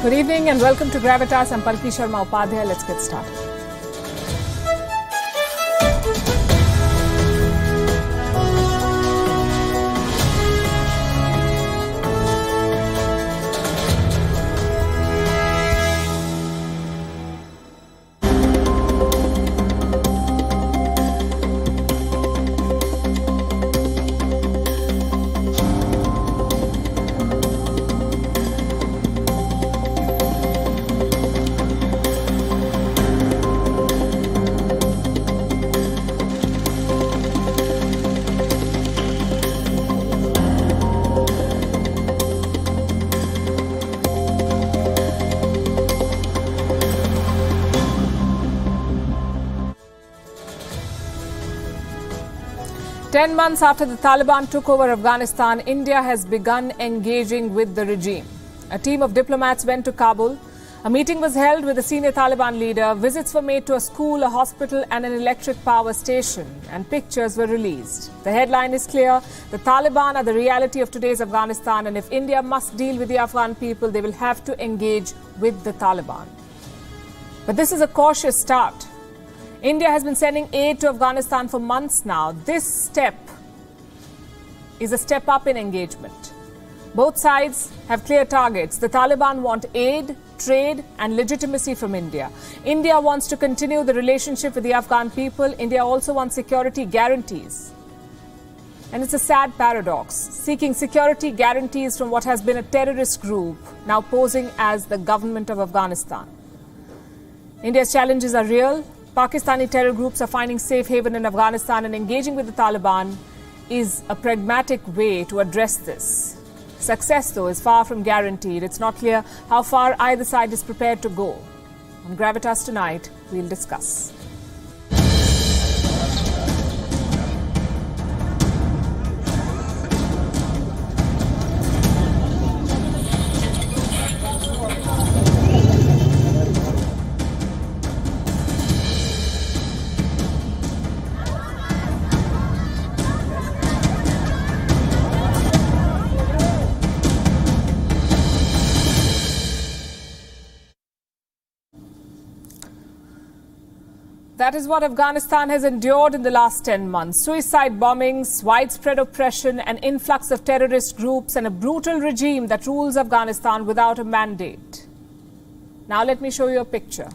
Good evening and welcome to Gravitas. I'm Palki Sharma Upadhyay. Let's get started. Ten months after the Taliban took over Afghanistan, India has begun engaging with the regime. A team of diplomats went to Kabul. A meeting was held with the senior Taliban leader. Visits were made to a school, a hospital and an electric power station. And pictures were released. The headline is clear. The Taliban are the reality of today's Afghanistan. And if India must deal with the Afghan people, they will have to engage with the Taliban. But this is a cautious start. India has been sending aid to Afghanistan for months now. This step is a step up in engagement. Both sides have clear targets. The Taliban want aid, trade and legitimacy from India. India wants to continue the relationship with the Afghan people. India also wants security guarantees. And it's a sad paradox, seeking security guarantees from what has been a terrorist group, now posing as the government of Afghanistan. India's challenges are real. Pakistani terror groups are finding safe haven in Afghanistan, and engaging with the Taliban is a pragmatic way to address this. Success, though, is far from guaranteed. It's not clear how far either side is prepared to go. On Gravitas tonight, we'll discuss. That is what Afghanistan has endured in the last 10 months. Suicide bombings, widespread oppression, an influx of terrorist groups and a brutal regime that rules Afghanistan without a mandate. Now let me show you a picture.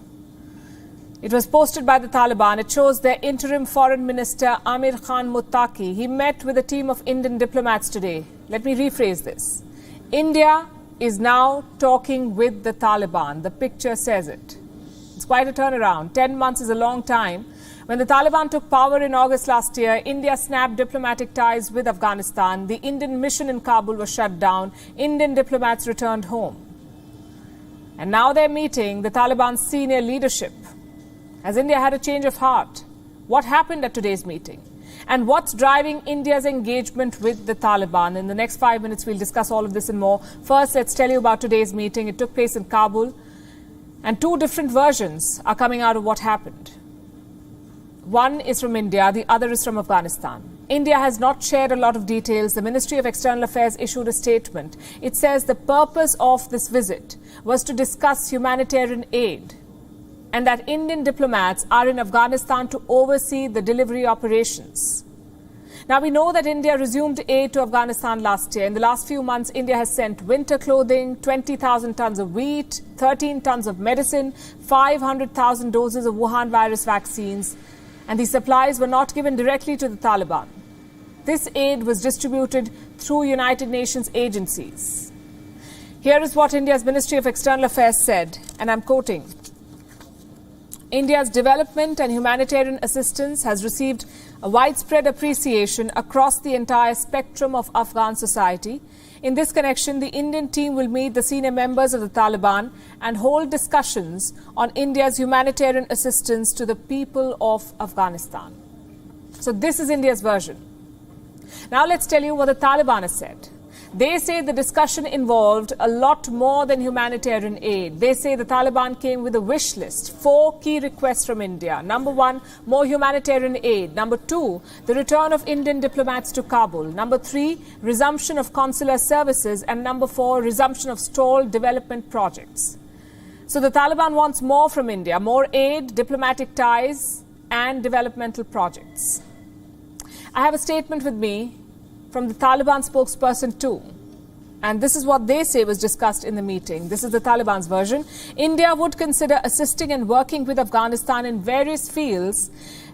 It was posted by the Taliban. It shows their interim foreign minister Amir Khan Muttaqi. He met with a team of Indian diplomats today. Let me rephrase this. India is now talking with the Taliban. The picture says it. It's quite a turnaround. 10 months is a long time. When the Taliban took power in August last year, India snapped diplomatic ties with Afghanistan. The Indian mission in Kabul was shut down. Indian diplomats returned home. And now they're meeting the Taliban's senior leadership. Has India had a change of heart? What happened at today's meeting? And what's driving India's engagement with the Taliban? In the next 5 minutes, we'll discuss all of this and more. First, let's tell you about today's meeting. It took place in Kabul. And two different versions are coming out of what happened. One is from India, the other is from Afghanistan. India has not shared a lot of details. The Ministry of External Affairs issued a statement. It says the purpose of this visit was to discuss humanitarian aid and that Indian diplomats are in Afghanistan to oversee the delivery operations. Now, we know that India resumed aid to Afghanistan last year. In the last few months, India has sent winter clothing, 20,000 tons of wheat, 13 tons of medicine, 500,000 doses of Wuhan virus vaccines. And these supplies were not given directly to the Taliban. This aid was distributed through United Nations agencies. Here is what India's Ministry of External Affairs said, and I'm quoting. India's development and humanitarian assistance has received a widespread appreciation across the entire spectrum of Afghan society. In this connection, the Indian team will meet the senior members of the Taliban and hold discussions on India's humanitarian assistance to the people of Afghanistan. So this is India's version. Now let's tell you what the Taliban has said. They say the discussion involved a lot more than humanitarian aid. They say the Taliban came with a wish list, 4 key requests from India. Number 1, more humanitarian aid. Number 2, the return of Indian diplomats to Kabul. Number 3, resumption of consular services. And number 4, resumption of stalled development projects. So the Taliban wants more from India, more aid, diplomatic ties, and developmental projects. I have a statement with me from the Taliban spokesperson too. And this is what they say was discussed in the meeting. This is the Taliban's version. India would consider assisting and working with Afghanistan in various fields.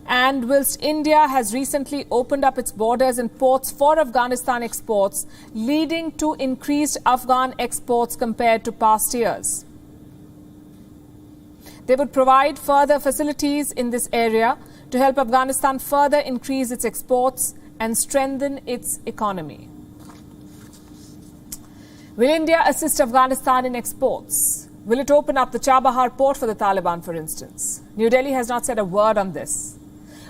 And whilst India has recently opened up its borders and ports for Afghanistan exports, leading to increased Afghan exports compared to past years. They would provide further facilities in this area to help Afghanistan further increase its exports and strengthen its economy. Will India assist Afghanistan in exports? Will it open up the Chabahar port for the Taliban, for instance? New Delhi has not said a word on this.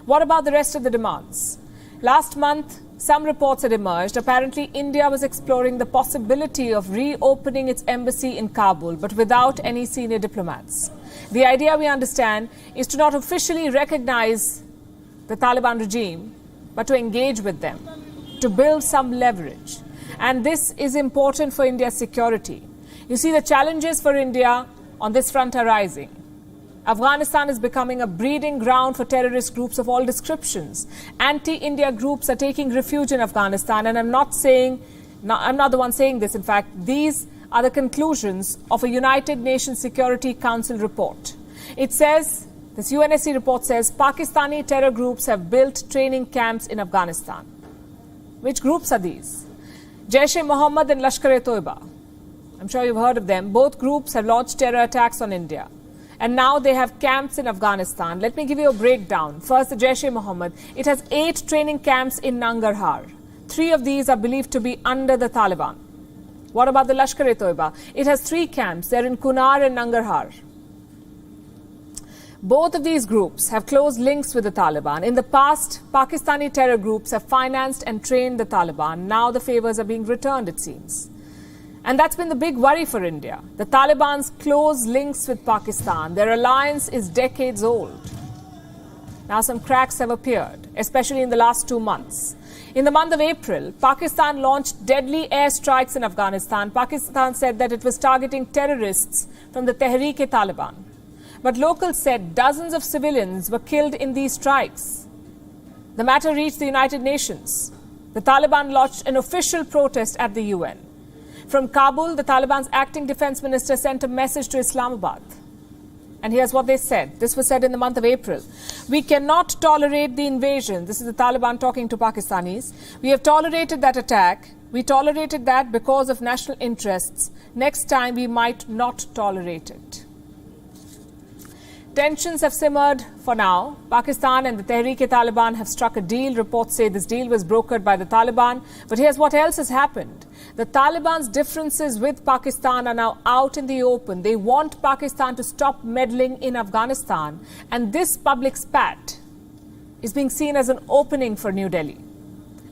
What about the rest of the demands? Last month, some reports had emerged. Apparently, India was exploring the possibility of reopening its embassy in Kabul, but without any senior diplomats. The idea, we understand, is to not officially recognize the Taliban regime, but to engage with them, to build some leverage. And this is important for India's security. You see, the challenges for India on this front are rising. Afghanistan is becoming a breeding ground for terrorist groups of all descriptions. Anti-India groups are taking refuge in Afghanistan, and I'm not the one saying this. In fact, these are the conclusions of a United Nations Security Council report. It says, this UNSC report says, Pakistani terror groups have built training camps in Afghanistan. Which groups are these? Jaish-e-Mohammed and Lashkar-e-Toiba. I'm sure you've heard of them. Both groups have launched terror attacks on India. And now they have camps in Afghanistan. Let me give you a breakdown. First, the Jaish-e-Mohammed. It has 8 training camps in Nangarhar. 3 of these are believed to be under the Taliban. What about the Lashkar-e-Toiba? It has 3 camps. They're in Kunar and Nangarhar. Both of these groups have close links with the Taliban. In the past, Pakistani terror groups have financed and trained the Taliban. Now the favors are being returned, it seems. And that's been the big worry for India. The Taliban's close links with Pakistan. Their alliance is decades old. Now some cracks have appeared, especially in the last 2 months. In the month of April, Pakistan launched deadly airstrikes in Afghanistan. Pakistan said that it was targeting terrorists from the Tehreek-e-Taliban. But locals said dozens of civilians were killed in these strikes. The matter reached the United Nations. The Taliban launched an official protest at the UN. From Kabul, the Taliban's acting defense minister sent a message to Islamabad. And here's what they said. This was said in the month of April. We cannot tolerate the invasion. This is the Taliban talking to Pakistanis. We have tolerated that attack. We tolerated that because of national interests. Next time, we might not tolerate it. Tensions have simmered for now. Pakistan and the Tehreek-e-Taliban have struck a deal. Reports say this deal was brokered by the Taliban. But here's what else has happened. The Taliban's differences with Pakistan are now out in the open. They want Pakistan to stop meddling in Afghanistan. And this public spat is being seen as an opening for New Delhi.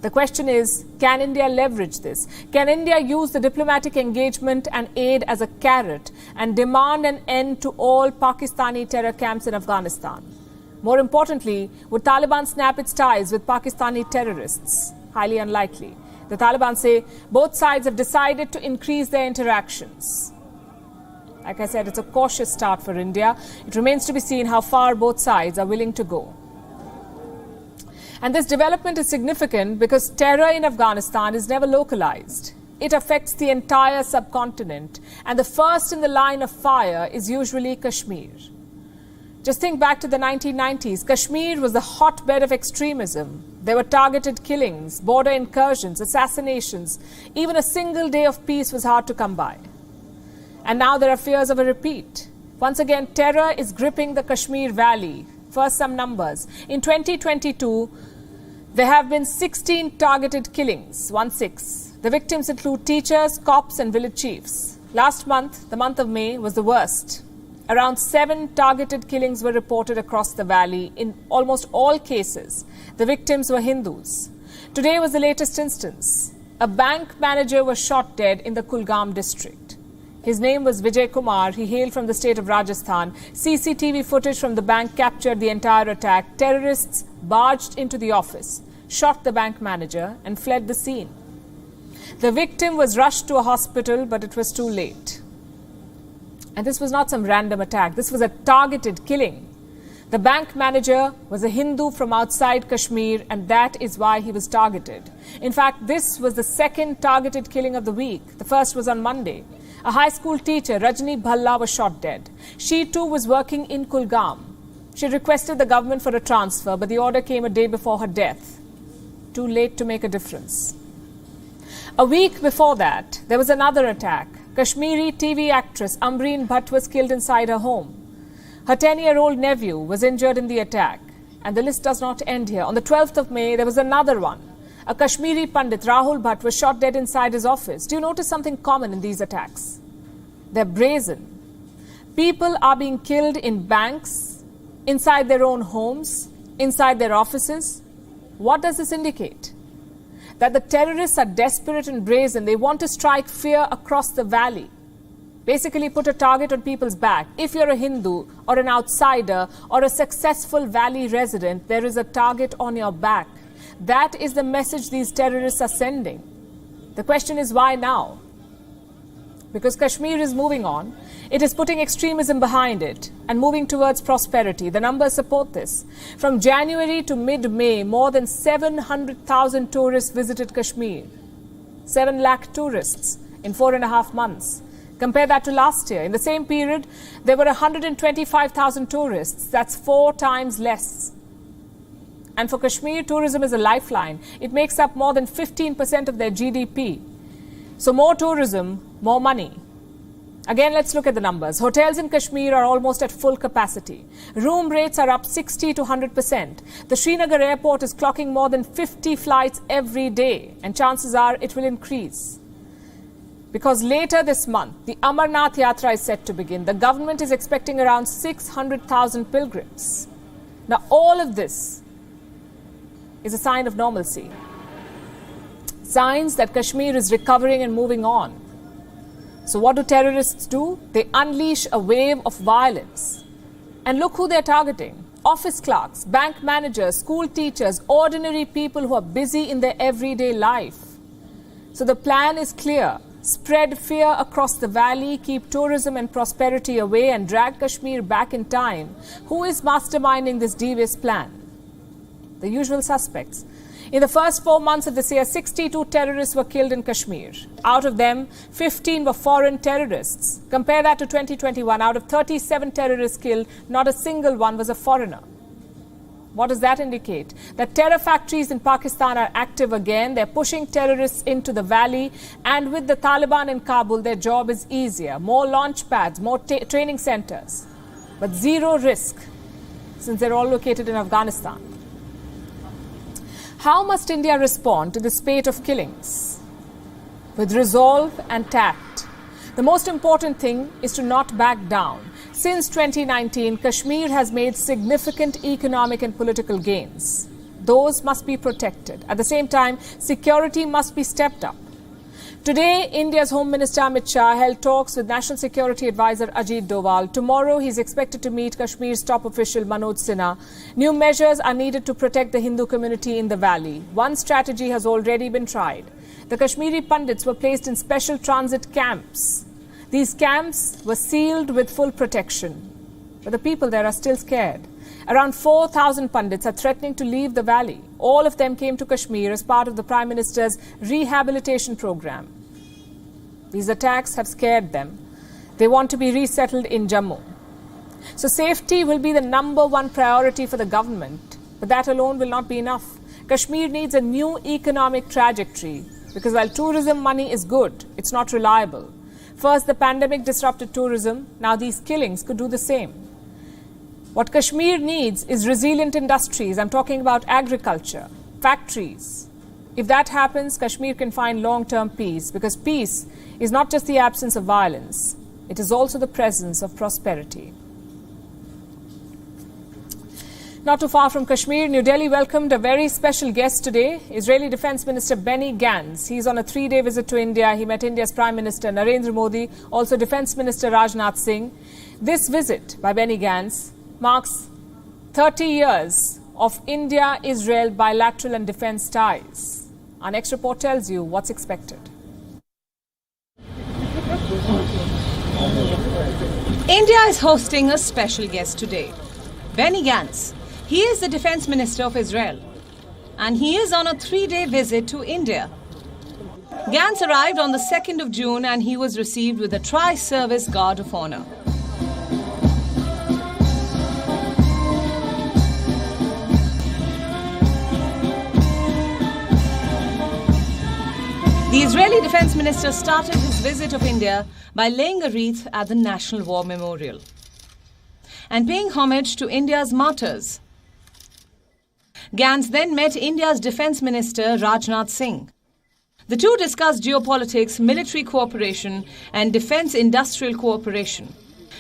The question is, can India leverage this? Can India use the diplomatic engagement and aid as a carrot and demand an end to all Pakistani terror camps in Afghanistan? More importantly, would Taliban snap its ties with Pakistani terrorists? Highly unlikely. The Taliban say both sides have decided to increase their interactions. Like I said, it's a cautious start for India. It remains to be seen how far both sides are willing to go. And this development is significant because terror in Afghanistan is never localized. It affects the entire subcontinent. And the first in the line of fire is usually Kashmir. Just think back to the 1990s. Kashmir was the hotbed of extremism. There were targeted killings, border incursions, assassinations. Even a single day of peace was hard to come by. And now there are fears of a repeat. Once again, terror is gripping the Kashmir Valley. First, some numbers. In 2022, there have been 16 targeted killings, 16. The victims include teachers, cops and village chiefs. Last month, the month of May, was the worst. Around 7 targeted killings were reported across the valley. In almost all cases, the victims were Hindus. Today was the latest instance. a bank manager was shot dead in the Kulgam district. His name was Vijay Kumar. He hailed from the state of Rajasthan. CCTV footage from the bank captured the entire attack. Terrorists barged into the office, shot the bank manager and fled the scene. The victim was rushed to a hospital, but it was too late. And this was not some random attack. This was a targeted killing. The bank manager was a Hindu from outside Kashmir, and that is why he was targeted. In fact, this was the second targeted killing of the week. The first was on Monday. A high school teacher, Rajni Bhalla, was shot dead. She too was working in Kulgam. She requested the government for a transfer, but the order came a day before her death. Too late to make a difference. A week before that, there was another attack. Kashmiri TV actress Amreen Bhatt was killed inside her home. Her 10-year-old nephew was injured in the attack. And the list does not end here. On the 12th of May, there was another one. A Kashmiri Pandit, Rahul Bhatt, was shot dead inside his office. Do you notice something common in these attacks? They're brazen. People are being killed in banks, inside their own homes, inside their offices. What does this indicate? That the terrorists are desperate and brazen. They want to strike fear across the valley. Basically put a target on people's back. If you're a Hindu or an outsider or a successful valley resident, there is a target on your back. That is the message these terrorists are sending. The question is, why now? Because Kashmir is moving on. It is putting extremism behind it and moving towards prosperity. The numbers support this. From January to mid-May, more than 700,000 tourists visited Kashmir. 7 lakh tourists in 4.5 months. Compare that to last year. In the same period, there were 125,000 tourists. That's 4 times less. And for Kashmir, tourism is a lifeline. It makes up more than 15% of their GDP. So more tourism, more money. Again, let's look at the numbers. Hotels in Kashmir are almost at full capacity. Room rates are up 60 to 100%. The Srinagar airport is clocking more than 50 flights every day. And chances are it will increase. Because later this month, the Amarnath Yatra is set to begin. The government is expecting around 600,000 pilgrims. Now, all of this is a sign of normalcy. Signs that Kashmir is recovering and moving on. So what do terrorists do? They unleash a wave of violence. And look who they're targeting. Office clerks, bank managers, school teachers, ordinary people who are busy in their everyday life. So the plan is clear. Spread fear across the valley, keep tourism and prosperity away, and drag Kashmir back in time. Who is masterminding this devious plan? The usual suspects. In the first 4 months of this year, 62 terrorists were killed in Kashmir. Out of them, 15 were foreign terrorists. Compare that to 2021. Out of 37 terrorists killed, not a single one was a foreigner. What does that indicate? That terror factories in Pakistan are active again. They're pushing terrorists into the valley. And with the Taliban in Kabul, their job is easier. More launch pads, more training centers. But zero risk, since they're all located in Afghanistan. How must India respond to the spate of killings? With resolve and tact. The most important thing is to not back down. Since 2019, Kashmir has made significant economic and political gains. Those must be protected. At the same time, security must be stepped up. Today, India's Home Minister Amit Shah held talks with National Security Advisor Ajit Doval. Tomorrow, he's expected to meet Kashmir's top official Manoj Sinha. New measures are needed to protect the Hindu community in the valley. One strategy has already been tried. The Kashmiri Pandits were placed in special transit camps. These camps were sealed with full protection. But the people there are still scared. Around 4,000 Pandits are threatening to leave the valley. All of them came to Kashmir as part of the Prime Minister's rehabilitation program. These attacks have scared them. They want to be resettled in Jammu. So safety will be the #1 priority for the government. But that alone will not be enough. Kashmir needs a new economic trajectory. Because while tourism money is good, it's not reliable. First, the pandemic disrupted tourism. Now these killings could do the same. What Kashmir needs is resilient industries. I'm talking about agriculture, factories. If that happens, Kashmir can find long-term peace, because peace is not just the absence of violence. It is also the presence of prosperity. Not too far from Kashmir, New Delhi welcomed a very special guest today, Israeli Defence Minister Benny Gantz. He's on a 3-day visit to India. He met India's Prime Minister Narendra Modi, also Defence Minister Rajnath Singh. This visit by Benny Gantz marks 30 years of India-Israel bilateral and defence ties. Our next report tells you what's expected. India is hosting a special guest today, Benny Gantz. He is the Defence Minister of Israel, and he is on a 3-day visit to India. Gantz arrived on the 2nd of June and he was received with a Tri-Service Guard of Honour. The Israeli Defence Minister started his visit of India by laying a wreath at the National War Memorial and paying homage to India's martyrs. Gantz then met India's Defence Minister Rajnath Singh. The two discussed geopolitics, military cooperation and defence industrial cooperation.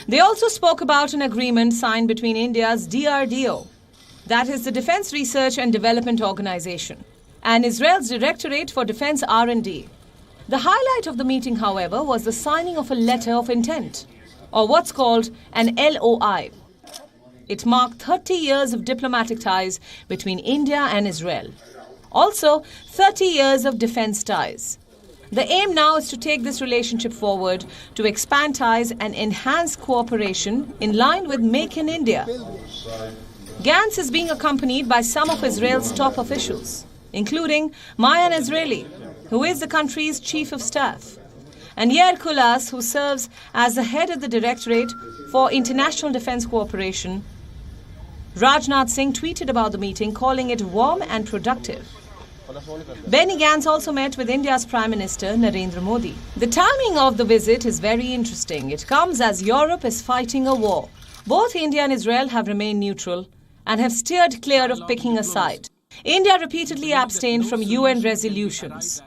They also spoke about an agreement signed between India's DRDO, that is the Defence Research and Development Organisation, and Israel's Directorate for Defence R&D. The highlight of the meeting, however, was the signing of a letter of intent, or what's called an LOI. It marked 30 years of diplomatic ties between India and Israel. Also, 30 years of defence ties. The aim now is to take this relationship forward to expand ties and enhance cooperation in line with Make in India. Gantz is being accompanied by some of Israel's top officials, including Mayan Israeli, who is the country's Chief of Staff, and Yair Kulas, who serves as the head of the Directorate for International Defence Cooperation. Rajnath Singh tweeted about the meeting, calling it warm and productive. Benny Gantz also met with India's Prime Minister Narendra Modi. The timing of the visit is very interesting. It comes as Europe is fighting a war. Both India and Israel have remained neutral and have steered clear of picking a side. India repeatedly abstained from UN resolutions,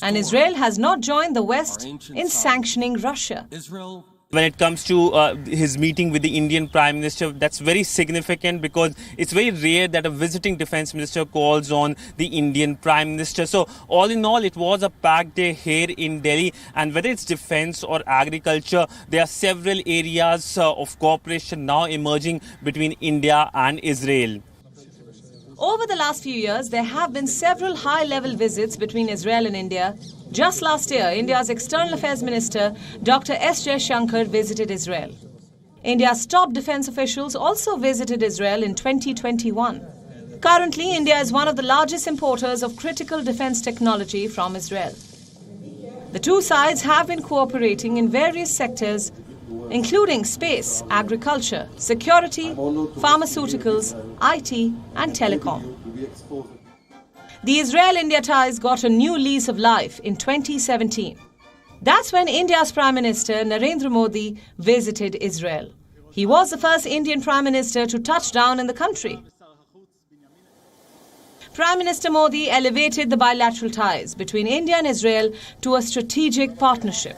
and Israel has not joined the West in sanctioning Russia. When it comes to his meeting with the Indian Prime Minister, that's very significant because it's very rare that a visiting Defence Minister calls on the Indian Prime Minister. So all in all, it was a packed day here in Delhi, and whether it's defence or agriculture, there are several areas of cooperation now emerging between India and Israel. Over the last few years, there have been several high-level visits between Israel and India. Just last year, India's External Affairs Minister, Dr. S. Jaishankar, visited Israel. India's top defence officials also visited Israel in 2021. Currently, India is one of the largest importers of critical defence technology from Israel. The two sides have been cooperating in various sectors, including space, agriculture, security, pharmaceuticals, IT and telecom. The Israel-India ties got a new lease of life in 2017. That's when India's Prime Minister Narendra Modi visited Israel. He was the first Indian Prime Minister to touch down in the country. Prime Minister Modi elevated the bilateral ties between India and Israel to a strategic partnership.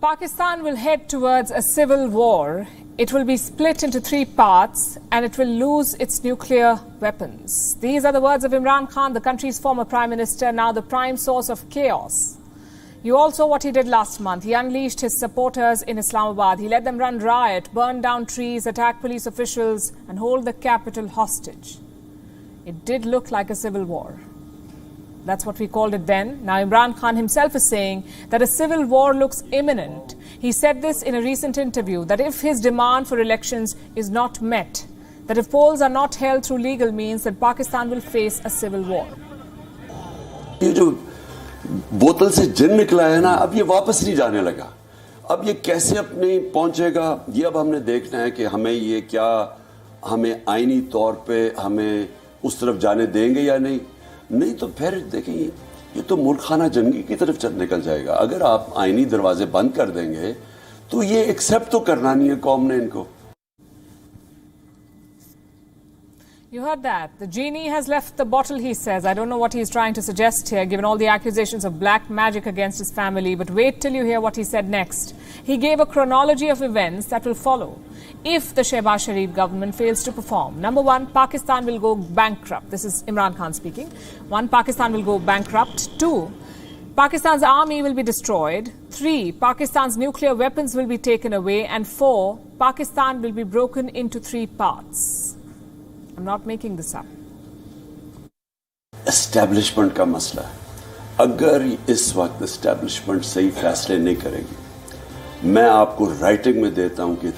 Pakistan will head towards a civil war. It will be split into 3 parts and it will lose its nuclear weapons. These are the words of Imran Khan, the country's former prime minister, now the prime source of chaos. You all saw what he did last month. He unleashed his supporters in Islamabad. He let them run riot, burn down trees, attack police officials and hold the capital hostage. It did look like a civil war. That's what we called it then. Now Imran Khan himself is saying that a civil war looks imminent. He said this in a recent interview, that if his demand for elections is not met, that if polls are not held through legal means, that Pakistan will face a civil war. ये जो बोतल से जिन निकला है ना, अब ये वापस नहीं जाने लगा. अब ये कैसे अपने पहुंचेगा, ये अब हमने देखना है कि हमें ये क्या, हमें आईनी तौर पे हमें उस तरफ जाने देंगे या नहीं. नहीं तो फिर देखें ये तो मुल्खाना जंगी की तरफ निकल जाएगा. अगर आप आईनी दरवाजे बंद कर देंगे तो ये एक्सेप्ट तो करना नहीं है कौम ने इनको. You heard that. The genie has left the bottle, he says. I don't know what he's trying to suggest here, given all the accusations of black magic against his family. But wait till you hear what he said next. He gave a chronology of events that will follow if the Shehbaz Sharif government fails to perform. Number one, Pakistan will go bankrupt. This is Imran Khan speaking. One, Pakistan will go bankrupt. Two, Pakistan's army will be destroyed. Three, Pakistan's nuclear weapons will be taken away. And four, Pakistan will be broken into three parts. I'm not making this up. Establishment का मसला है. अगर इस वक्त establishment सही फैसले नहीं करेगी, मैं आपको राइटिंग में देता हूं कि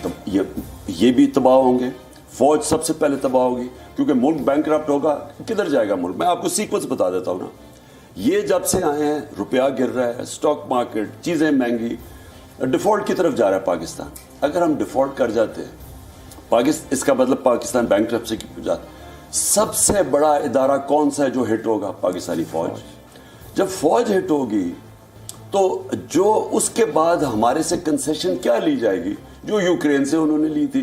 ये भी तबाह होंगे. फौज सबसे पहले तबाह होगी, क्योंकि मुल्क बैंकरप्ट होगा. किधर जाएगा मुल्क? मैं आपको सीक्वेंस बता देता हूं ना. ये जब से आए हैं, रुपया गिर रहा है, स्टॉक मार्केट, चीजें महंगी, डिफॉल्ट की तरफ जा रहा है पाकिस्तान. अगर हम डिफॉल्ट कर जाते हैं, इसका मतलब पाकिस्तान बैंकरप्सी की जाता. सबसे बड़ा इदारा कौन सा है जो हिट होगा? पाकिस्तानी फौज. जब फौज हिट होगी तो जो उसके बाद हमारे से कंसेशन क्या ली जाएगी, जो यूक्रेन से उन्होंने ली थी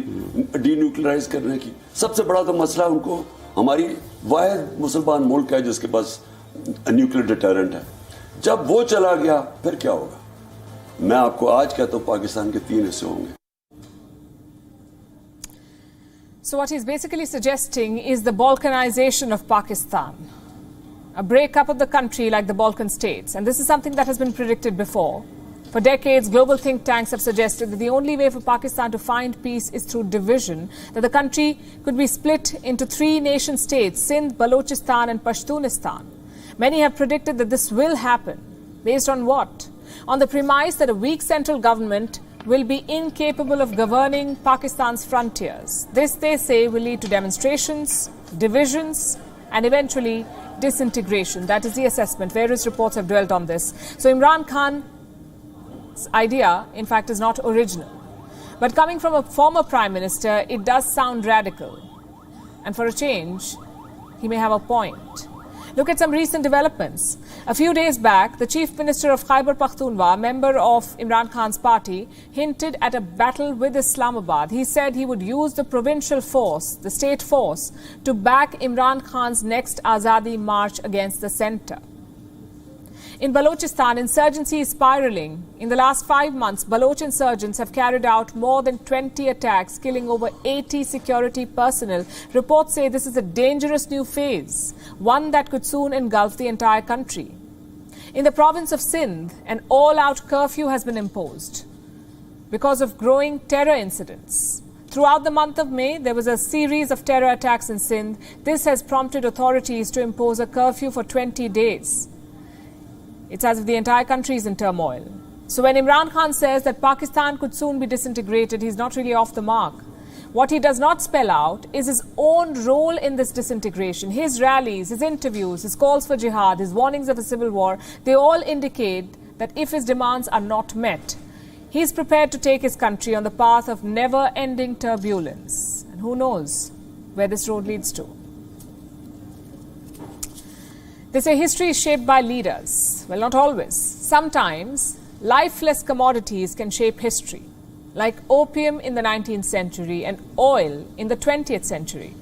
डीन्यूक्लियराइज करने की. सबसे बड़ा तो मसला उनको, हमारी वाहिद मुसलमान मुल्क है जिसके पास न्यूक्लियर डिटरेंट है. जब वो चला गया फिर क्या होगा? मैं आपको आज कहता हूं पाकिस्तान के 3 हिस्से होंगे. So what he's basically suggesting is the Balkanization of Pakistan, a breakup of the country like the Balkan states. And this is something that has been predicted before. For decades, global think tanks have suggested that the only way for Pakistan to find peace is through division, that the country could be split into 3 nation states, Sindh, Balochistan and Pashtunistan. Many have predicted that this will happen. Based on what? On the premise that a weak central government will be incapable of governing Pakistan's frontiers. This, they say, will lead to demonstrations, divisions, and eventually disintegration. That is the assessment. Various reports have dwelt on this. So Imran Khan's idea, in fact, is not original. But coming from a former prime minister, it does sound radical. And for a change, he may have a point. Look at some recent developments. A few days back, the Chief Minister of Khyber Pakhtunkhwa, member of Imran Khan's party, hinted at a battle with Islamabad. He said he would use the provincial force, the state force, to back Imran Khan's next Azadi march against the centre. In Balochistan, insurgency is spiralling. In the last 5 months, Baloch insurgents have carried out more than 20 attacks, killing over 80 security personnel. Reports say this is a dangerous new phase, one that could soon engulf the entire country. In the province of Sindh, an all-out curfew has been imposed because of growing terror incidents. Throughout the month of May, there was a series of terror attacks in Sindh. This has prompted authorities to impose a curfew for 20 days. It's as if the entire country is in turmoil. So when Imran Khan says that Pakistan could soon be disintegrated, he's not really off the mark. What he does not spell out is his own role in this disintegration. His rallies, his interviews, his calls for jihad, his warnings of a civil war, they all indicate that if his demands are not met, he's prepared to take his country on the path of never-ending turbulence. And who knows where this road leads to. They say history is shaped by leaders. Well, not always. Sometimes, lifeless commodities can shape history, like opium in the 19th century and oil in the 20th century.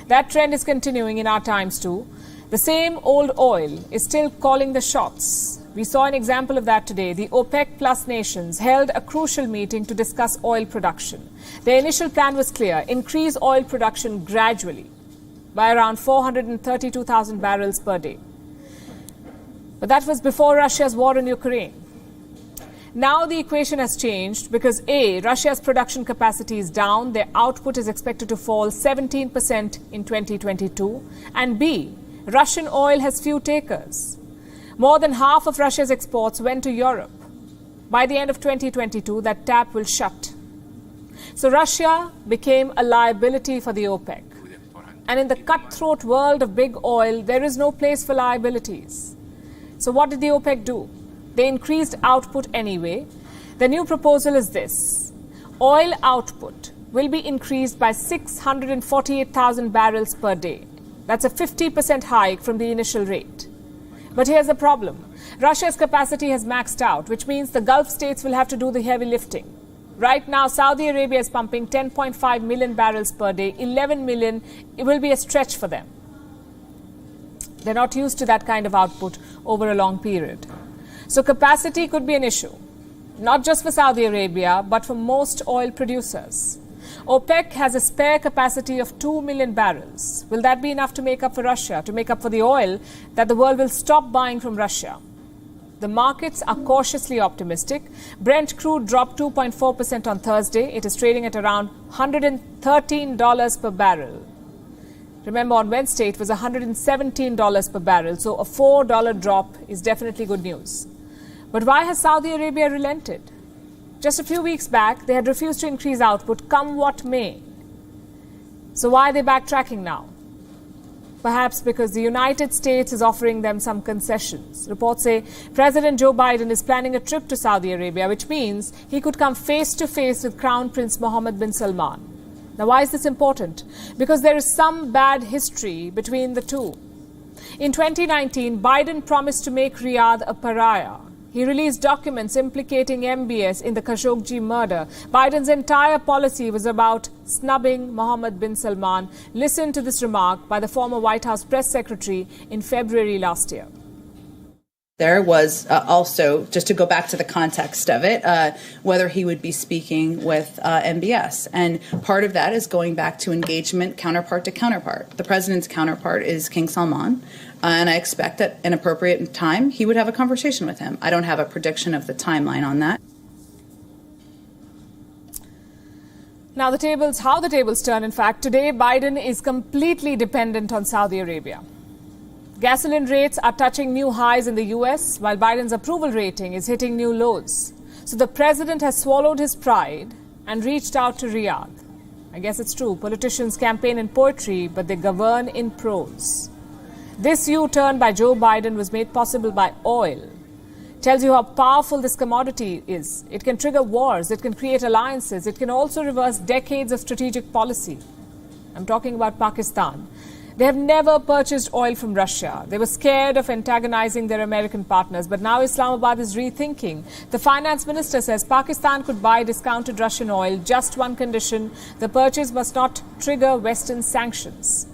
That trend is continuing in our times too. The same old oil is still calling the shots. We saw an example of that today. The OPEC plus nations held a crucial meeting to discuss oil production. Their initial plan was clear: increase oil production gradually by around 432,000 barrels per day. But that was before Russia's war in Ukraine. Now the equation has changed because A, Russia's production capacity is down. Their output is expected to fall 17% in 2022. And B, Russian oil has few takers. More than half of Russia's exports went to Europe. By the end of 2022, that tap will shut. So Russia became a liability for the OPEC. And in the cutthroat world of big oil, there is no place for liabilities. So what did the OPEC do? They increased output anyway. The new proposal is this: oil output will be increased by 648,000 barrels per day. That's a 50% hike from the initial rate. But here's the problem. Russia's capacity has maxed out, which means the Gulf states will have to do the heavy lifting. Right now, Saudi Arabia is pumping 10.5 million barrels per day. 11 million, it will be a stretch for them. They're not used to that kind of output over a long period. So capacity could be an issue, not just for Saudi Arabia, but for most oil producers. OPEC has a spare capacity of 2 million barrels. Will that be enough to make up for Russia, to make up for the oil that the world will stop buying from Russia? The markets are cautiously optimistic. Brent crude dropped 2.4% on Thursday. It is trading at around $113 per barrel. Remember, on Wednesday, it was $117 per barrel. So a $4 drop is definitely good news. But why has Saudi Arabia relented? Just a few weeks back, they had refused to increase output, come what may. So why are they backtracking now? Perhaps because the United States is offering them some concessions. Reports say President Joe Biden is planning a trip to Saudi Arabia, which means he could come face to face with Crown Prince Mohammed bin Salman. Now, why is this important? Because there is some bad history between the two. In 2019, Biden promised to make Riyadh a pariah. He released documents implicating MBS in the Khashoggi murder. Biden's entire policy was about snubbing Mohammed bin Salman. Listen to this remark by the former White House press secretary in February last year. There was also, just to go back to the context of it, whether he would be speaking with MBS. And part of that is going back to engagement counterpart to counterpart. The president's counterpart is King Salman. And I expect at an appropriate time, he would have a conversation with him. I don't have a prediction of the timeline on that. Now, how the tables turn, in fact, today Biden is completely dependent on Saudi Arabia. Gasoline rates are touching new highs in the US, while Biden's approval rating is hitting new lows. So the president has swallowed his pride and reached out to Riyadh. I guess it's true. Politicians campaign in poetry, but they govern in prose. This U-turn by Joe Biden was made possible by oil. Tells you how powerful this commodity is. It can trigger wars, it can create alliances, it can also reverse decades of strategic policy. I'm talking about Pakistan. They have never purchased oil from Russia. They were scared of antagonizing their American partners, but now Islamabad is rethinking. The finance minister says Pakistan could buy discounted Russian oil, just one condition: the purchase must not trigger Western sanctions.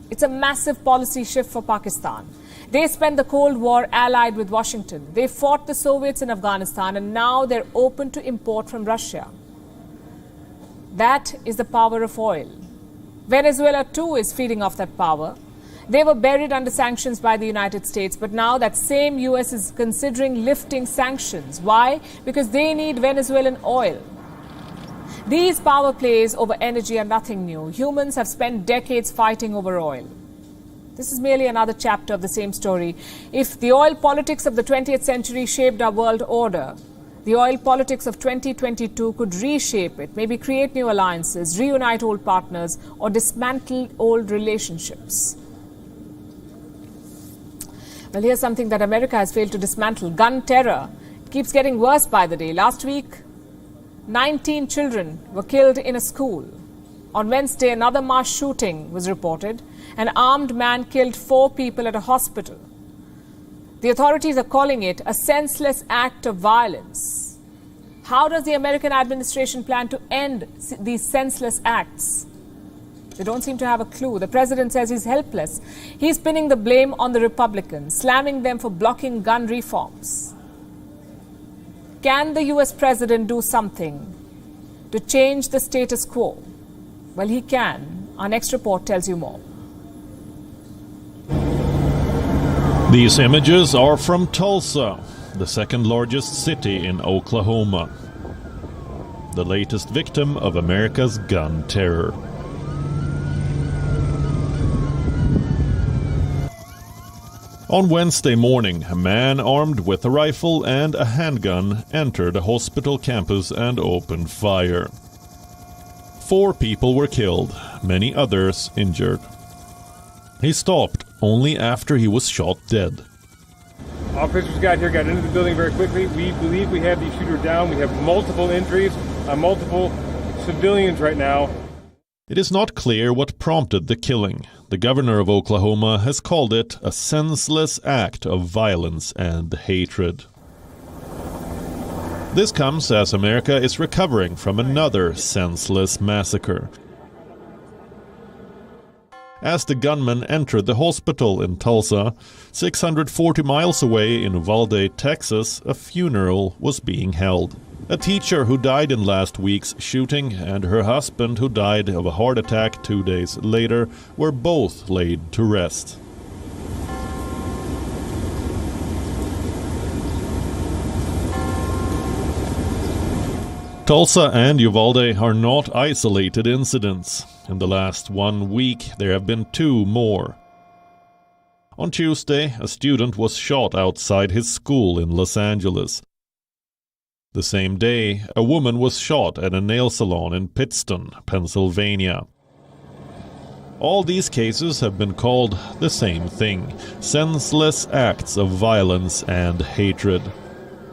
It's a massive policy shift for Pakistan. They spent the Cold War allied with Washington. They fought the Soviets in Afghanistan, and now they're open to import from Russia. That is the power of oil. Venezuela, too, is feeding off that power. They were buried under sanctions by the United States, but now that same U.S. is considering lifting sanctions. Why? Because they need Venezuelan oil. These power plays over energy are nothing new. Humans have spent decades fighting over oil. This is merely another chapter of the same story. If the oil politics of the 20th century shaped our world order, the oil politics of 2022 could reshape it, maybe create new alliances, reunite old partners, or dismantle old relationships. Well, here's something that America has failed to dismantle: gun terror. It keeps getting worse by the day. Last week, 19 children were killed in a school. On Wednesday, another mass shooting was reported. An armed man killed 4 people at a hospital. The authorities are calling it a senseless act of violence. How does the American administration plan to end these senseless acts? They don't seem to have a clue. The president says he's helpless. He's pinning the blame on the Republicans, slamming them for blocking gun reforms. Can the US president do something to change the status quo? Well, he can. Our next report tells you more. These images are from Tulsa, the second largest city in Oklahoma, the latest victim of America's gun terror. On Wednesday morning, a man armed with a rifle and a handgun entered a hospital campus and opened fire. 4 people were killed, many others injured. He stopped only after he was shot dead. Officers got into the building very quickly. We believe we have the shooter down. We have multiple injuries on multiple civilians right now. It is not clear what prompted the killing. The governor of Oklahoma has called it a senseless act of violence and hatred. This comes as America is recovering from another senseless massacre. As the gunmen entered the hospital in Tulsa, 640 miles away in Uvalde, Texas, a funeral was being held. A teacher who died in last week's shooting and her husband who died of a heart attack 2 days later were both laid to rest. Tulsa and Uvalde are not isolated incidents. In the last 1 week, there have been 2 more. On Tuesday, a student was shot outside his school in Los Angeles. The same day, a woman was shot at a nail salon in Pittston, Pennsylvania. All these cases have been called the same thing: senseless acts of violence and hatred.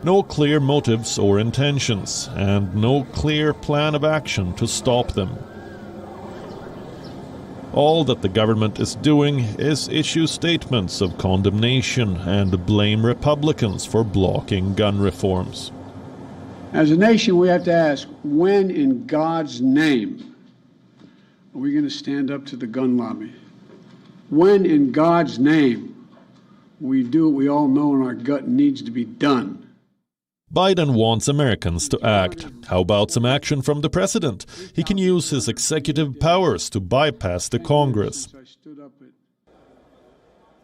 No clear motives or intentions, and no clear plan of action to stop them. All that the government is doing is issue statements of condemnation and blame Republicans for blocking gun reforms. As a nation, we have to ask, when in God's name are we going to stand up to the gun lobby? When in God's name we do what we all know in our gut needs to be done? Biden wants Americans to act. How about some action from the president? He can use his executive powers to bypass the Congress.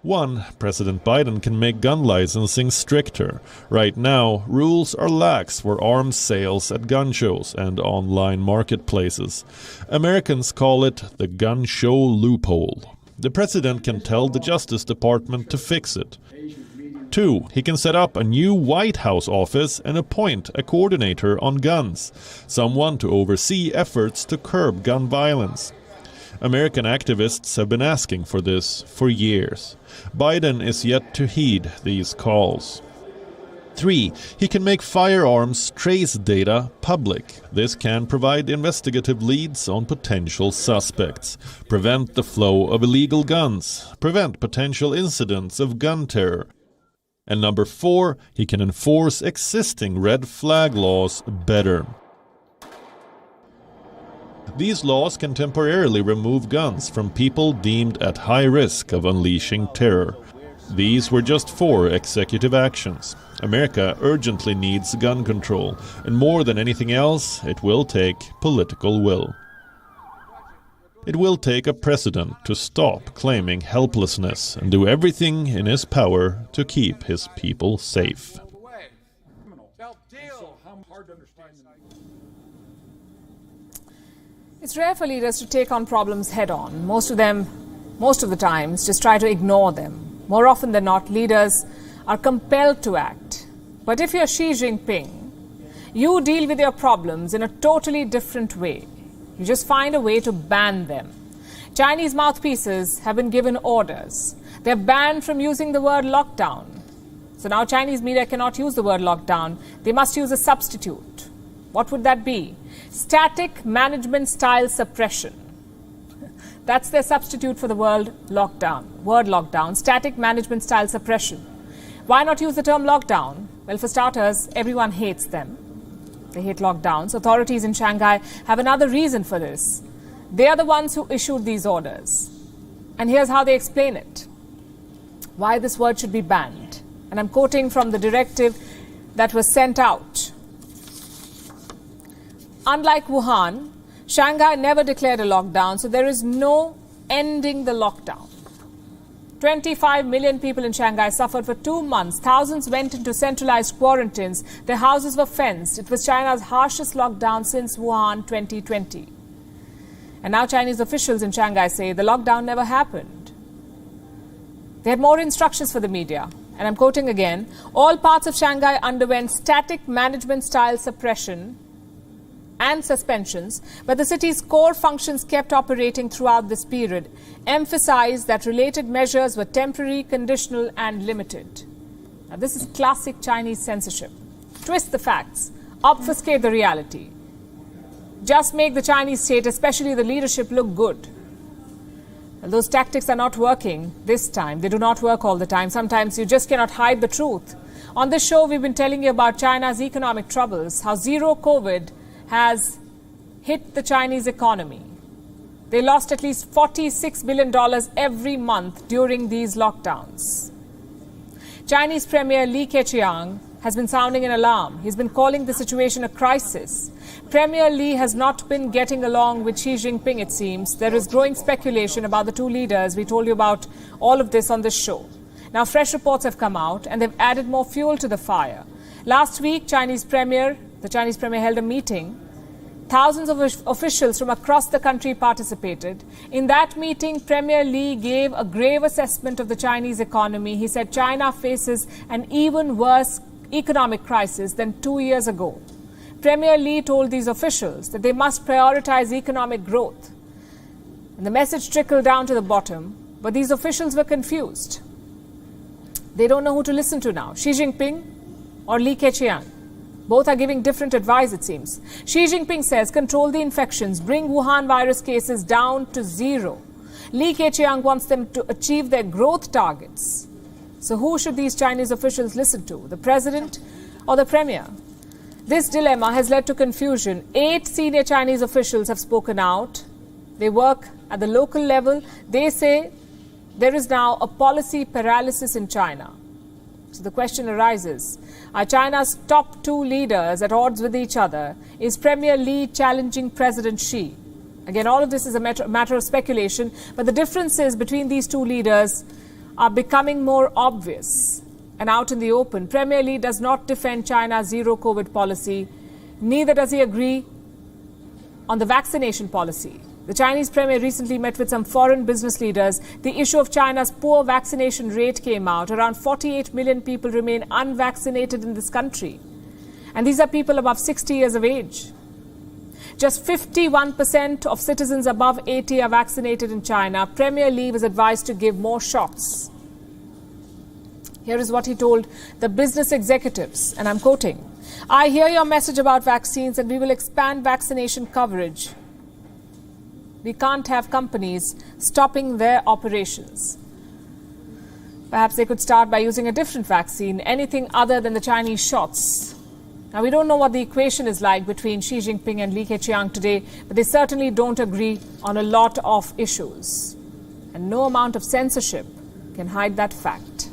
1. President Biden can make gun licensing stricter. Right now, rules are lax for arms sales at gun shows and online marketplaces. Americans call it the gun show loophole. The president can tell the Justice Department to fix it. 2. He can set up a new White House office and appoint a coordinator on guns, someone to oversee efforts to curb gun violence. American activists have been asking for this for years. Biden is yet to heed these calls. 3. He can make firearms trace data public. This can provide investigative leads on potential suspects, prevent the flow of illegal guns, prevent potential incidents of gun terror. And number 4, he can enforce existing red flag laws better. These laws can temporarily remove guns from people deemed at high risk of unleashing terror. These were just 4 executive actions. America urgently needs gun control, and more than anything else, it will take political will. It will take a president to stop claiming helplessness and do everything in his power to keep his people safe. It's rare for leaders to take on problems head-on. Most of the times, just try to ignore them. More often than not, leaders are compelled to act. But if you're Xi Jinping, you deal with your problems in a totally different way. You just find a way to ban them. Chinese mouthpieces have been given orders. They're banned from using the word lockdown. So now Chinese media cannot use the word lockdown. They must use a substitute. What would that be? Static management style suppression. That's their substitute for the word lockdown. Static management style suppression. Why not use the term lockdown? Well, for starters, everyone hates them. They hate lockdowns. Authorities in Shanghai have another reason for this. They are the ones who issued these orders. And here's how they explain it. Why this word should be banned. And I'm quoting from the directive that was sent out. Unlike Wuhan, Shanghai never declared a lockdown, so there is no ending the lockdown. 25 million people in Shanghai suffered for 2 months. Thousands went into centralized quarantines. Their houses were fenced. It was China's harshest lockdown since Wuhan 2020. And now Chinese officials in Shanghai say the lockdown never happened. They had more instructions for the media. And I'm quoting again, all parts of Shanghai underwent static management style suppression and suspensions, but the city's core functions kept operating throughout this period, emphasized that related measures were temporary, conditional and limited. Now this is classic Chinese censorship. Twist the facts, obfuscate the reality. Just make the Chinese state, especially the leadership, look good. Well, those tactics are not working this time. They do not work all the time. Sometimes you just cannot hide the truth. On this show, we've been telling you about China's economic troubles, how zero COVID has hit the Chinese economy. They lost at least $46 billion every month during these lockdowns. Chinese Premier Li Keqiang has been sounding an alarm. He's been calling the situation a crisis. Premier Li has not been getting along with Xi Jinping, it seems. There is growing speculation about the two leaders. We told you about all of this on this show. Now, fresh reports have come out and they've added more fuel to the fire. Last week, the Chinese Premier held a meeting. Thousands of officials from across the country participated. In that meeting, Premier Li gave a grave assessment of the Chinese economy. He said China faces an even worse economic crisis than 2 years ago. Premier Li told these officials that they must prioritize economic growth. And the message trickled down to the bottom, but these officials were confused. They don't know who to listen to now, Xi Jinping or Li Keqiang. Both are giving different advice, it seems. Xi Jinping says control the infections, bring Wuhan virus cases down to zero. Li Keqiang wants them to achieve their growth targets. So who should these Chinese officials listen to, the president or the premier? This dilemma has led to confusion. 8 senior Chinese officials have spoken out. They work at the local level. They say there is now a policy paralysis in China. So the question arises, are China's top 2 leaders at odds with each other? Is Premier Li challenging President Xi? Again, all of this is a matter of speculation, but the differences between these 2 leaders are becoming more obvious and out in the open. Premier Li does not defend China's zero COVID policy, neither does he agree on the vaccination policy. The Chinese premier recently met with some foreign business leaders. The issue of China's poor vaccination rate came out. Around 48 million people remain unvaccinated in this country. And these are people above 60 years of age. Just 51% of citizens above 80 are vaccinated in China. Premier Li was advised to give more shots. Here is what he told the business executives, and I'm quoting, "I hear your message about vaccines and we will expand vaccination coverage. We can't have companies stopping their operations. Perhaps they could start by using a different vaccine, anything other than the Chinese shots." Now, we don't know what the equation is like between Xi Jinping and Li Keqiang today, but they certainly don't agree on a lot of issues. And no amount of censorship can hide that fact.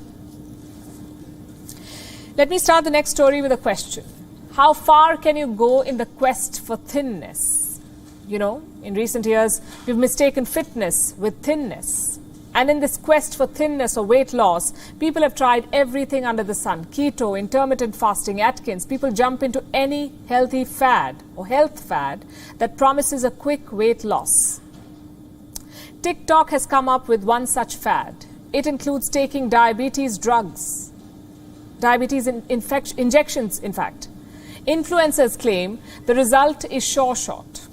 Let me start the next story with a question. How far can you go in the quest for thinness? You know, in recent years, we've mistaken fitness with thinness. And in this quest for thinness or weight loss, people have tried everything under the sun. Keto, intermittent fasting, Atkins. People jump into any healthy fad or health fad that promises a quick weight loss. TikTok has come up with one such fad. It includes taking diabetes drugs. Diabetes injections, in fact. Influencers claim the result is sure shot.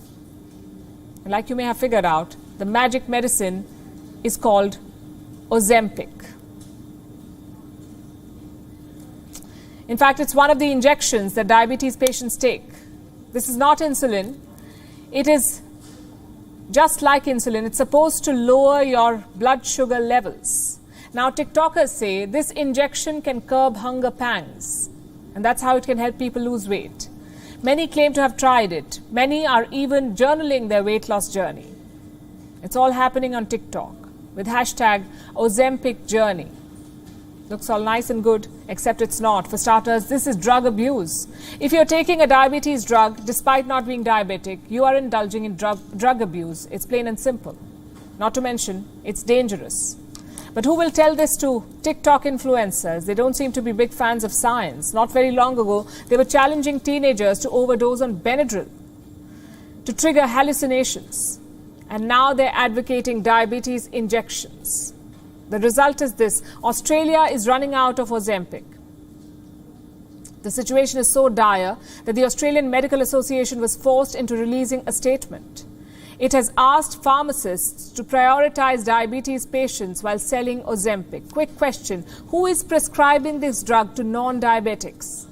And like you may have figured out, the magic medicine is called Ozempic. In fact, it's one of the injections that diabetes patients take. This is not insulin. It is just like insulin. It's supposed to lower your blood sugar levels. Now, TikTokers say this injection can curb hunger pangs, and that's how it can help people lose weight. Many claim to have tried it. Many are even journaling their weight loss journey. It's all happening on TikTok with hashtag Ozempic journey. Looks all nice and good, except it's not. For starters, this is drug abuse. If you're taking a diabetes drug, despite not being diabetic, you are indulging in drug abuse. It's plain and simple. Not to mention, it's dangerous. But who will tell this to TikTok influencers? They don't seem to be big fans of science. Not very long ago, they were challenging teenagers to overdose on Benadryl to trigger hallucinations. And now they're advocating diabetes injections. The result is this: Australia is running out of Ozempic. The situation is so dire that the Australian Medical Association was forced into releasing a statement. It has asked pharmacists to prioritize diabetes patients while selling Ozempic. Quick question: who is prescribing this drug to non-diabetics?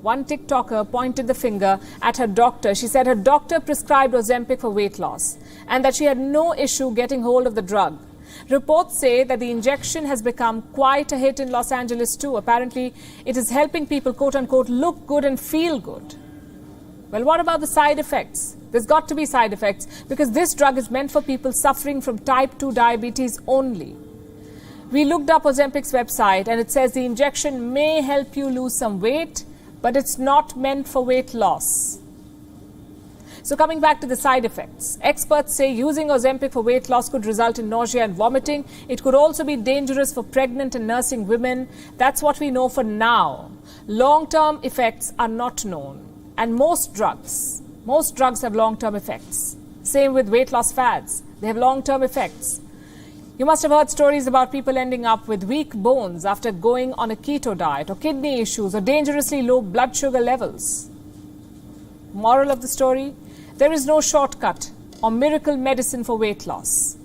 One TikToker pointed the finger at her doctor. She said her doctor prescribed Ozempic for weight loss and that she had no issue getting hold of the drug. Reports say that the injection has become quite a hit in Los Angeles too. Apparently, it is helping people, quote-unquote, look good and feel good. Well, what about the side effects? There's got to be side effects because this drug is meant for people suffering from type 2 diabetes only. We looked up Ozempic's website and it says the injection may help you lose some weight, but it's not meant for weight loss. So coming back to the side effects, experts say using Ozempic for weight loss could result in nausea and vomiting. It could also be dangerous for pregnant and nursing women. That's what we know for now. Long-term effects are not known. And most drugs have long-term effects. Same with weight loss fads. They have long-term effects. You must have heard stories about people ending up with weak bones after going on a keto diet, or kidney issues, or dangerously low blood sugar levels. Moral of the story? There is no shortcut or miracle medicine for weight loss.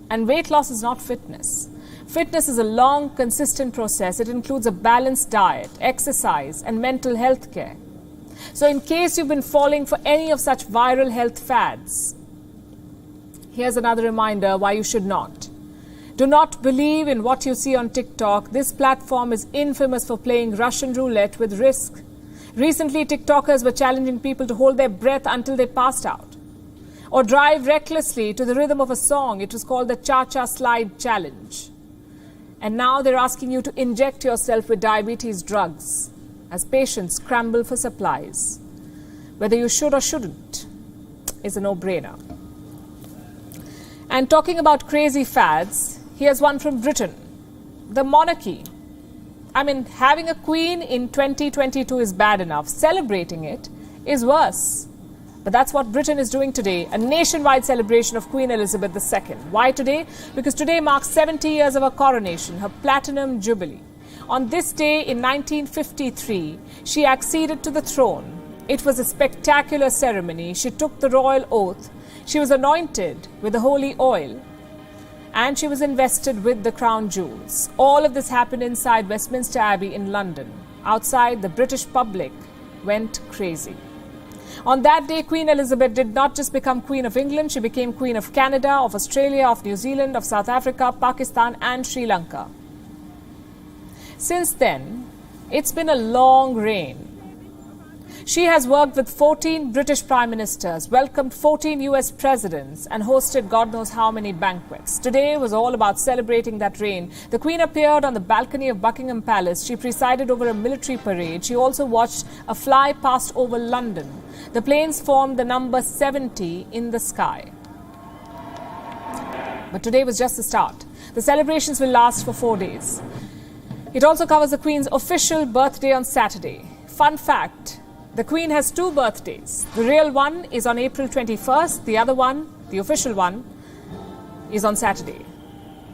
And weight loss is not fitness. Fitness is a long, consistent process. It includes a balanced diet, exercise, and mental health care. So in case you've been falling for any of such viral health fads, here's another reminder why you should not. Do not believe in what you see on TikTok. This platform is infamous for playing Russian roulette with risk. Recently, TikTokers were challenging people to hold their breath until they passed out, or drive recklessly to the rhythm of a song. It was called the Cha-Cha Slide Challenge. And now they're asking you to inject yourself with diabetes drugs as patients scramble for supplies. Whether you should or shouldn't is a no-brainer. And talking about crazy fads, here's one from Britain. The monarchy. I mean, having a queen in 2022 is bad enough. Celebrating it is worse. But that's what Britain is doing today, a nationwide celebration of Queen Elizabeth II. Why today? Because today marks 70 years of her coronation, her platinum jubilee. On this day in 1953, she acceded to the throne. It was a spectacular ceremony. She took the royal oath. She was anointed with the holy oil. And she was invested with the crown jewels. All of this happened inside Westminster Abbey in London. Outside, the British public went crazy. On that day, Queen Elizabeth did not just become Queen of England, she became Queen of Canada, of Australia, of New Zealand, of South Africa, Pakistan and Sri Lanka. Since then, it's been a long reign. She has worked with 14 British Prime Ministers, welcomed 14 US Presidents, and hosted God knows how many banquets. Today was all about celebrating that reign. The Queen appeared on the balcony of Buckingham Palace. She presided over a military parade. She also watched a fly pass over London. The planes formed the number 70 in the sky. But today was just the start. The celebrations will last for 4 days. It also covers the Queen's official birthday on Saturday. Fun fact. The Queen has 2 birthdays. The real one is on April 21st. The other one, the official one, is on Saturday.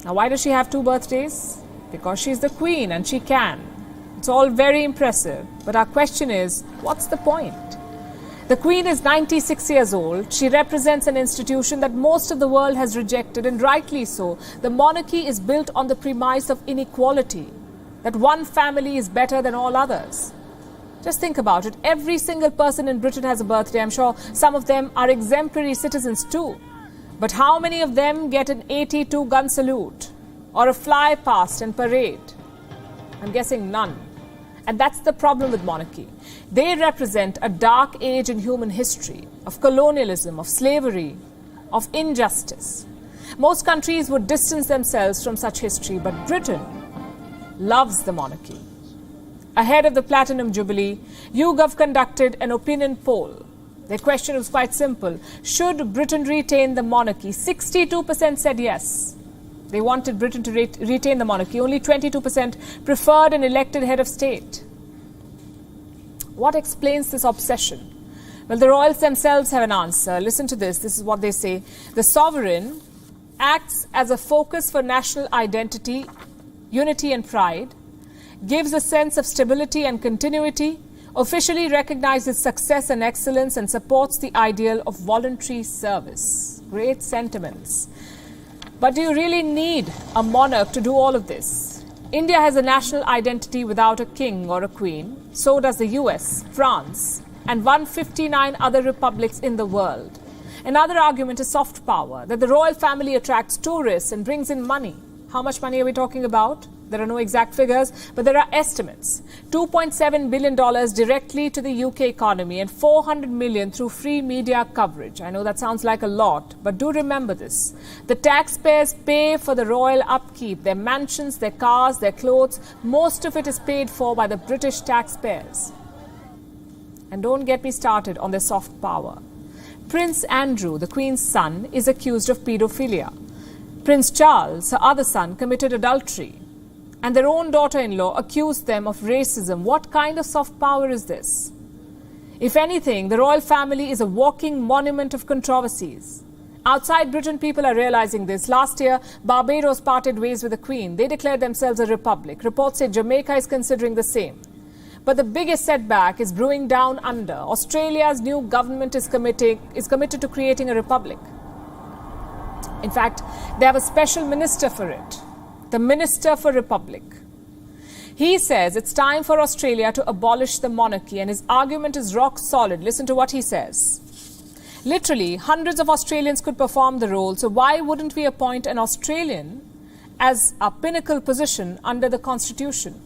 Now, why does she have 2 birthdays? Because she's the Queen and she can. It's all very impressive. But our question is, what's the point? The Queen is 96 years old. She represents an institution that most of the world has rejected, and rightly so. The monarchy is built on the premise of inequality, that one family is better than all others. Just think about it. Every single person in Britain has a birthday. I'm sure some of them are exemplary citizens too. But how many of them get an 82 gun salute or a fly past and parade? I'm guessing none. And that's the problem with monarchy. They represent a dark age in human history, of colonialism, of slavery, of injustice. Most countries would distance themselves from such history, but Britain loves the monarchy. Ahead of the Platinum Jubilee, YouGov conducted an opinion poll. Their question was quite simple. Should Britain retain the monarchy? 62% said yes. They wanted Britain to retain the monarchy. Only 22% preferred an elected head of state. What explains this obsession? Well, the royals themselves have an answer. Listen to this. This is what they say. The sovereign acts as a focus for national identity, unity and pride, gives a sense of stability and continuity, officially recognizes success and excellence, and supports the ideal of voluntary service. Great sentiments. But do you really need a monarch to do all of this? India has a national identity without a king or a queen. So does the US, France, and 159 other republics in the world. Another argument is soft power, that the royal family attracts tourists and brings in money. How much money are we talking about? There are no exact figures, but there are estimates. $2.7 billion directly to the UK economy and $400 million through free media coverage. I know that sounds like a lot, but do remember this. The taxpayers pay for the royal upkeep, their mansions, their cars, their clothes. Most of it is paid for by the British taxpayers. And don't get me started on their soft power. Prince Andrew, the Queen's son, is accused of paedophilia. Prince Charles, her other son, committed adultery. And their own daughter-in-law accused them of racism. What kind of soft power is this? If anything, the royal family is a walking monument of controversies. Outside Britain, people are realizing this. Last year, Barbados parted ways with the Queen. They declared themselves a republic. Reports say Jamaica is considering the same. But the biggest setback is brewing down under. Australia's new government is committed to creating a republic. In fact, they have a special minister for it. The Minister for Republic. He says it's time for Australia to abolish the monarchy, and his argument is rock solid. Listen to what he says. Literally, hundreds of Australians could perform the role, so why wouldn't we appoint an Australian as a pinnacle position under the Constitution?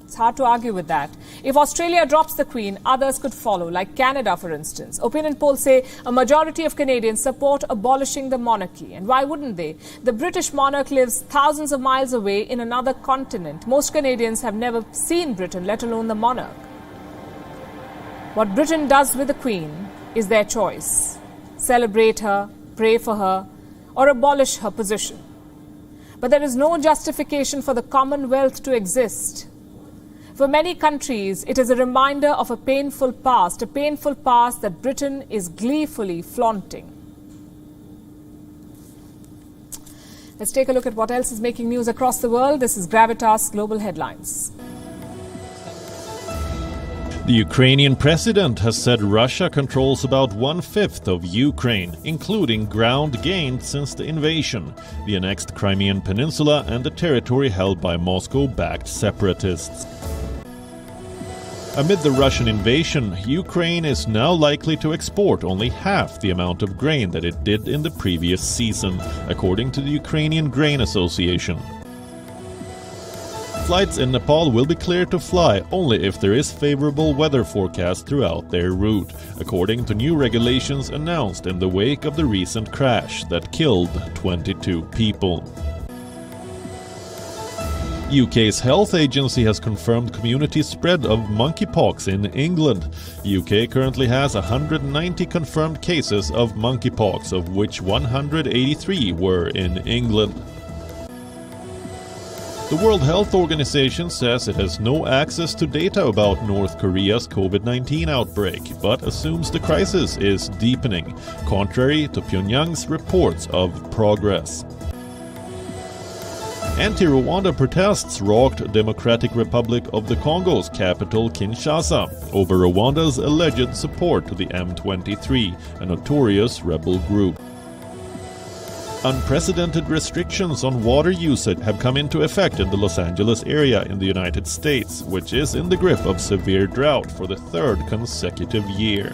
It's hard to argue with that. If Australia drops the Queen, others could follow, like Canada, for instance. Opinion polls say a majority of Canadians support abolishing the monarchy. And why wouldn't they? The British monarch lives thousands of miles away in another continent. Most Canadians have never seen Britain, let alone the monarch. What Britain does with the Queen is their choice. Celebrate her, pray for her, or abolish her position. But there is no justification for the Commonwealth to exist. For many countries, it is a reminder of a painful past that Britain is gleefully flaunting. Let's take a look at what else is making news across the world. This is Gravitas Global Headlines. The Ukrainian president has said Russia controls about 1/5 of Ukraine, including ground gained since the invasion, the annexed Crimean Peninsula and the territory held by Moscow-backed separatists. Amid the Russian invasion, Ukraine is now likely to export only half the amount of grain that it did in the previous season, according to the Ukrainian Grain Association. Flights in Nepal will be cleared to fly only if there is favorable weather forecast throughout their route, according to new regulations announced in the wake of the recent crash that killed 22 people. UK's health agency has confirmed community spread of monkeypox in England. UK currently has 190 confirmed cases of monkeypox, of which 183 were in England. The World Health Organization says it has no access to data about North Korea's COVID-19 outbreak, but assumes the crisis is deepening, contrary to Pyongyang's reports of progress. Anti-Rwanda protests rocked Democratic Republic of the Congo's capital Kinshasa over Rwanda's alleged support to the M23, a notorious rebel group. Unprecedented restrictions on water usage have come into effect in the Los Angeles area in the United States, which is in the grip of severe drought for the third consecutive year.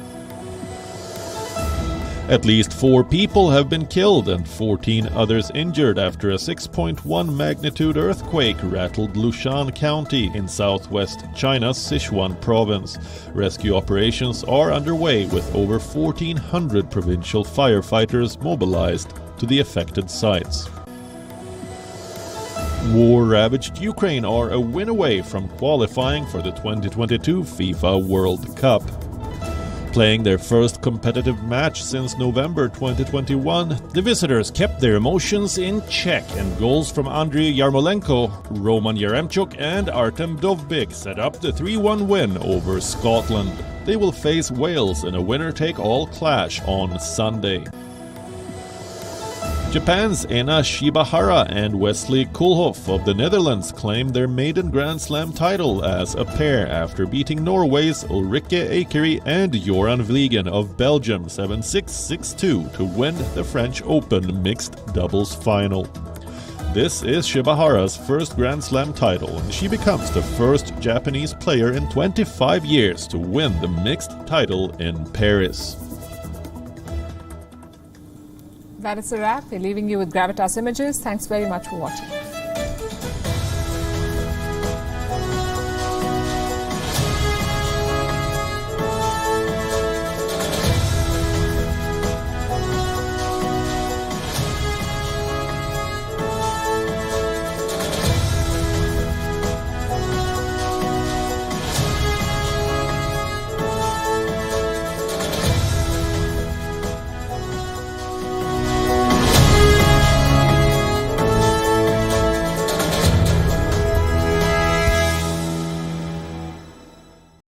At least 4 people have been killed and 14 others injured after a 6.1 magnitude earthquake rattled Lushan County in southwest China's Sichuan province. Rescue operations are underway with over 1,400 provincial firefighters mobilized to the affected sites. War-ravaged Ukraine are a win away from qualifying for the 2022 FIFA World Cup. Playing their first competitive match since November 2021, the visitors kept their emotions in check, and goals from Andriy Yarmolenko, Roman Yaremchuk and Artem Dovbyk set up the 3-1 win over Scotland. They will face Wales in a winner-take-all clash on Sunday. Japan's Ena Shibahara and Wesley Koolhof of the Netherlands claimed their maiden Grand Slam title as a pair after beating Norway's Ulrike Ekeri and Joran Vliegen of Belgium 7-6, 6-2 to win the French Open mixed doubles final. This is Shibahara's first Grand Slam title, and she becomes the first Japanese player in 25 years to win the mixed title in Paris. That is a wrap. We're leaving you with Gravitas images. Thanks very much for watching.